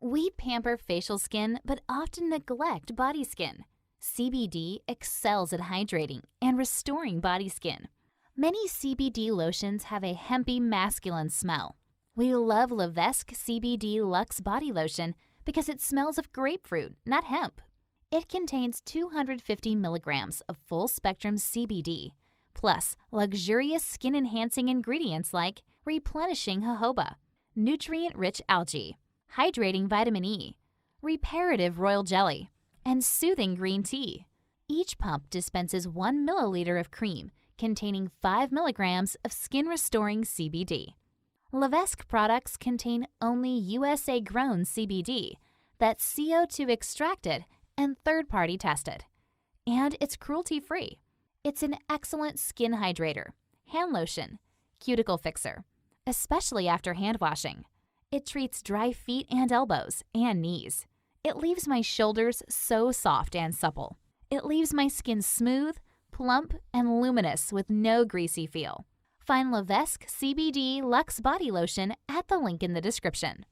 We pamper facial skin but often neglect body skin. CBD excels at hydrating and restoring body skin. Many CBD lotions have a hempy masculine smell. We love Vesque CBD Luxe body lotion because it smells of grapefruit, not hemp. It contains 250 milligrams of full-spectrum CBD, plus luxurious skin-enhancing ingredients like replenishing jojoba, nutrient-rich algae, hydrating vitamin E, reparative royal jelly, and soothing green tea. Each pump dispenses 1 milliliter of cream containing 5 milligrams of skin-restoring CBD. Vesque products contain only USA-grown CBD that's CO2 extracted and third-party tested. And it's cruelty-free. It's an excellent skin hydrator, hand lotion, cuticle fixer, especially after hand washing. It treats dry feet and elbows and knees. It leaves my shoulders so soft and supple. It leaves my skin smooth, plump, and luminous with no greasy feel. Find Vesque CBD Luxe Body Lotion at the link in the description.